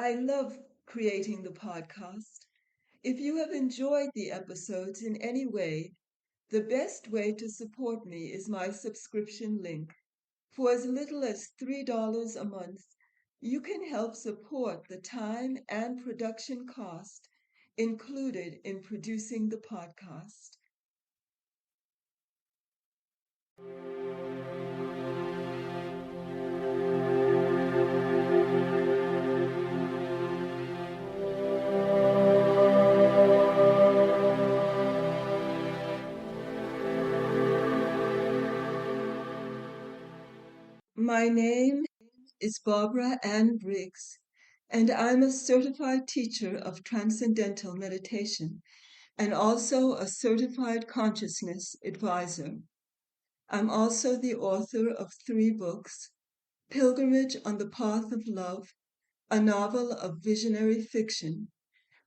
I love creating the podcast. If you have enjoyed the episodes in any way, the best way to support me is my subscription link. For as little as $3 a month, you can help support the time and production cost included in producing the podcast. My name is Barbara Ann Briggs, and I'm a certified teacher of Transcendental Meditation and also a certified consciousness advisor. I'm also the author of 3 books: Pilgrimage on the Path of Love, a novel of visionary fiction,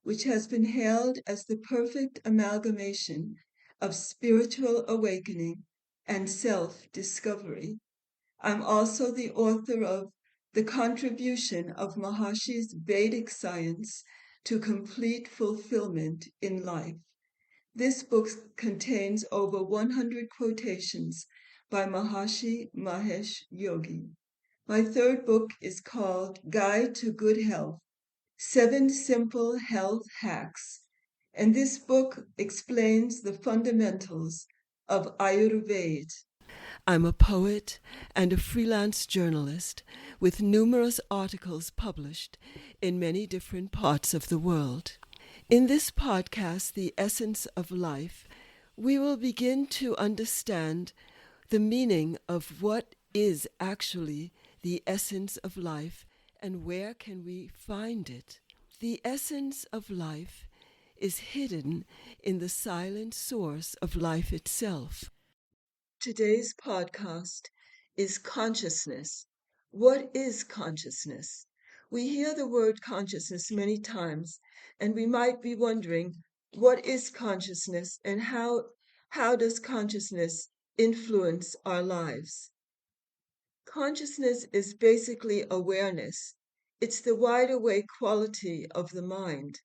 which has been hailed as the perfect amalgamation of spiritual awakening and self-discovery. I'm also the author of The Contribution of Maharishi's Vedic Science to Complete Fulfillment in Life. This book contains over 100 quotations by Maharishi Mahesh Yogi. My 3rd book is called Guide to Good Health: 7 Simple Health Hacks, and this book explains the fundamentals of Ayurveda. I'm a poet and a freelance journalist with numerous articles published in many different parts of the world. In this podcast, The Essence of Life, we will begin to understand the meaning of what is actually the essence of life and where can we find it. The essence of life is hidden in the silent source of life itself. Today's podcast is consciousness. What is consciousness? We hear the word consciousness many times, and we might be wondering, what is consciousness and how does consciousness influence our lives? Consciousness is basically awareness. It's the wide-awake quality of the mind.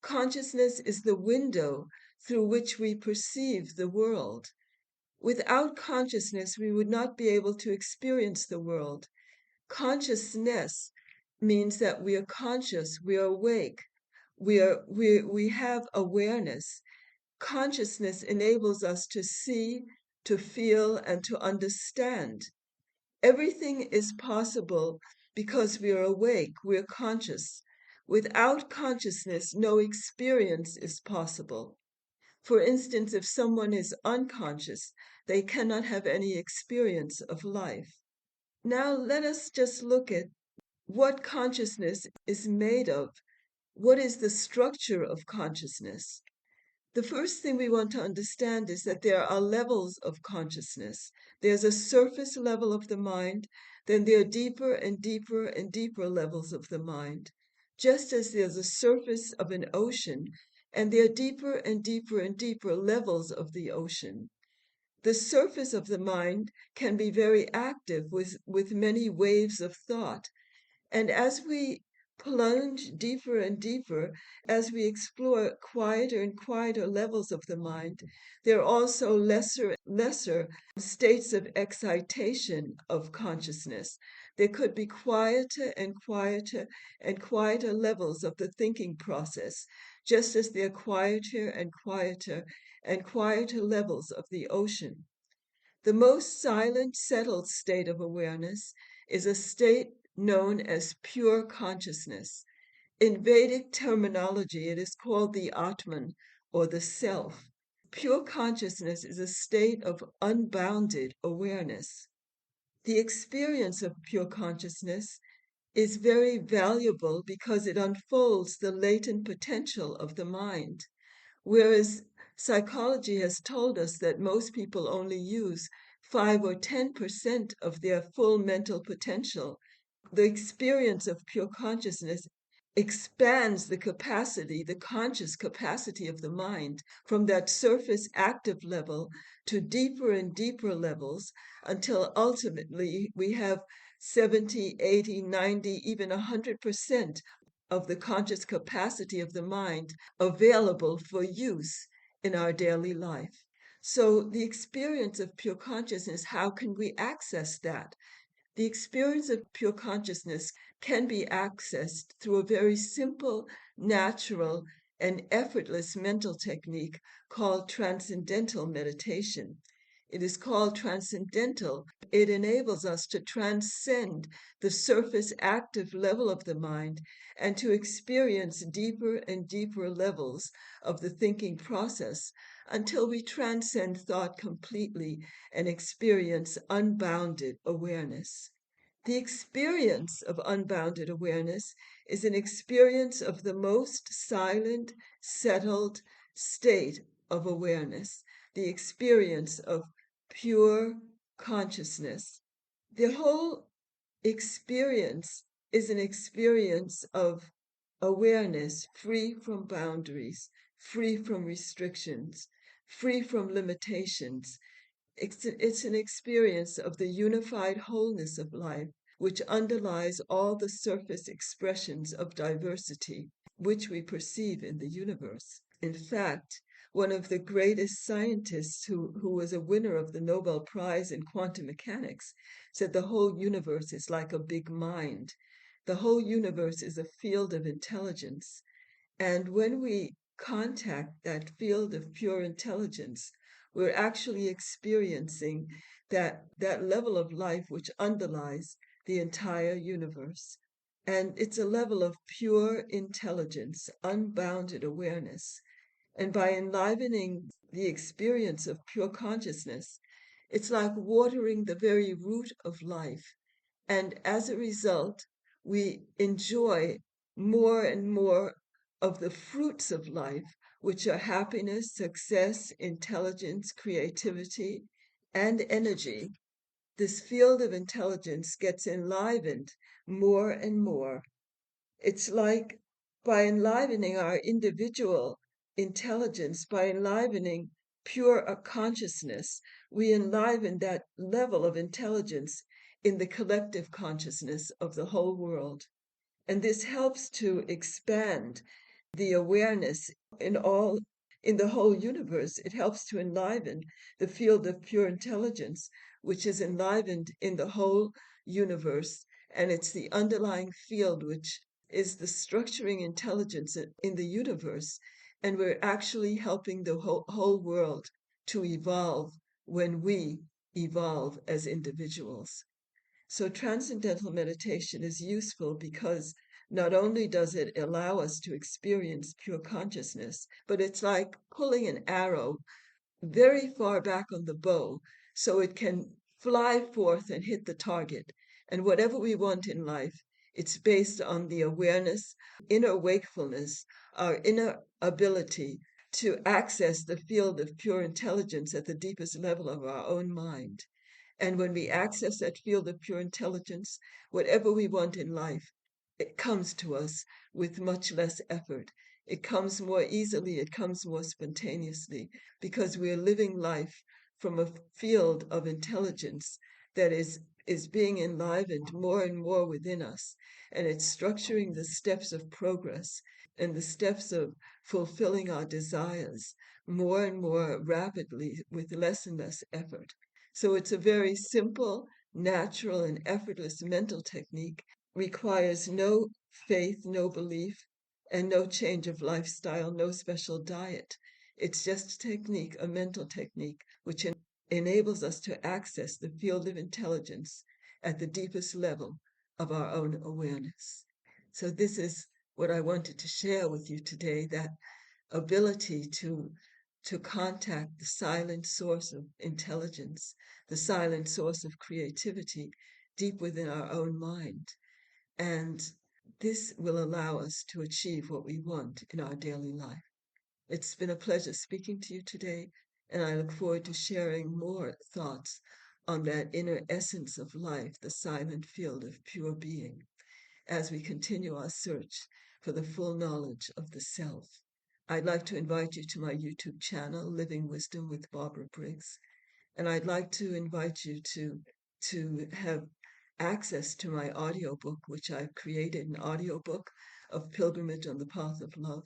Consciousness is the window through which we perceive the world. Without consciousness, we would not be able to experience the world. Consciousness means that we are conscious, we are awake, we have awareness. Consciousness enables us to see, to feel, and to understand. Everything is possible because we are awake, we are conscious. Without consciousness, no experience is possible. For instance, if someone is unconscious, they cannot have any experience of life. Now let us just look at what consciousness is made of. What is the structure of consciousness? The first thing we want to understand is that there are levels of consciousness. There's a surface level of the mind, then there are deeper and deeper and deeper levels of the mind. Just as there's a surface of an ocean, and there are deeper and deeper and deeper levels of the ocean. The surface of the mind can be very active with many waves of thought. And as we plunge deeper and deeper, as we explore quieter and quieter levels of the mind, there are also lesser states of excitation of consciousness. There could be quieter and quieter and quieter levels of the thinking process, just as there are quieter and quieter and quieter levels of the ocean. The most silent, settled state of awareness is a state known as pure consciousness. In Vedic terminology, it is called the Atman, or the self. Pure consciousness is a state of unbounded awareness. The experience of pure consciousness is very valuable because it unfolds the latent potential of the mind. Whereas psychology has told us that most people only use 5 or 10% of their full mental potential, the experience of pure consciousness expands the capacity, the conscious capacity of the mind from that surface active level to deeper and deeper levels until ultimately we have 70, 80, 90, even 100% of the conscious capacity of the mind available for use in our daily life. So, the experience of pure consciousness, how can we access that? The experience of pure consciousness can be accessed through a very simple, natural, and effortless mental technique called Transcendental Meditation. It is called transcendental. It enables us to transcend the surface active level of the mind and to experience deeper and deeper levels of the thinking process until we transcend thought completely and experience unbounded awareness. The experience of unbounded awareness is an experience of the most silent, settled state of awareness, the experience of pure consciousness. The whole experience is an experience of awareness free from boundaries, free from restrictions, free from limitations. It's an experience of the unified wholeness of life, which underlies all the surface expressions of diversity which we perceive in the universe. In fact, one of the greatest scientists who was a winner of the Nobel Prize in quantum mechanics said the whole universe is like a big mind. The whole universe is a field of intelligence. And when we contact that field of pure intelligence, we're actually experiencing that level of life which underlies the entire universe. And it's a level of pure intelligence, unbounded awareness. And by enlivening the experience of pure consciousness, it's like watering the very root of life. And as a result, we enjoy more and more of the fruits of life, which are happiness, success, intelligence, creativity, and energy. This field of intelligence gets enlivened more and more. It's like by enlivening our individual intelligence, by enlivening pure consciousness, we enliven that level of intelligence in the collective consciousness of the whole world. And this helps to expand the awareness in all in the whole universe. It helps to enliven the field of pure intelligence, which is enlivened in the whole universe. And it's the underlying field which is the structuring intelligence in the universe. And we're actually helping the whole world to evolve when we evolve as individuals. So transcendental meditation is useful because not only does it allow us to experience pure consciousness, but it's like pulling an arrow very far back on the bow so it can fly forth and hit the target. And whatever we want in life, it's based on the awareness, inner wakefulness, our inner ability to access the field of pure intelligence at the deepest level of our own mind. And when we access that field of pure intelligence, whatever we want in life, it comes to us with much less effort. It comes more easily, it comes more spontaneously, because we are living life from a field of intelligence that is being enlivened more and more within us. And it's structuring the steps of progress and the steps of fulfilling our desires more and more rapidly with less and less effort. So it's a very simple, natural, and effortless mental technique, requires no faith, no belief, and no change of lifestyle, no special diet. It's just a technique, a mental technique, which enables us to access the field of intelligence at the deepest level of our own awareness. So this is what I wanted to share with you today, that ability to contact the silent source of intelligence, the silent source of creativity deep within our own mind. And this will allow us to achieve what we want in our daily life. It's been a pleasure speaking to you today, and I look forward to sharing more thoughts on that inner essence of life, the silent field of pure being, as we continue our search for the full knowledge of the self. I'd like to invite you to my YouTube channel, Living Wisdom with Barbara Briggs, and I'd like to invite you to have access to my audiobook, which I've created, an audiobook of Pilgrimage on the Path of Love.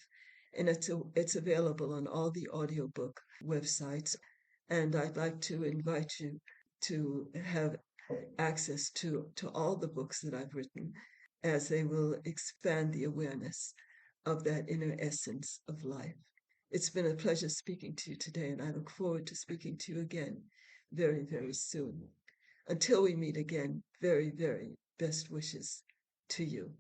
And it's available on all the audiobook websites. And I'd like to invite you to have access to all the books that I've written, as they will expand the awareness of that inner essence of life. It's been a pleasure speaking to you today, and I look forward to speaking to you again very, very soon. Until we meet again, very, very best wishes to you.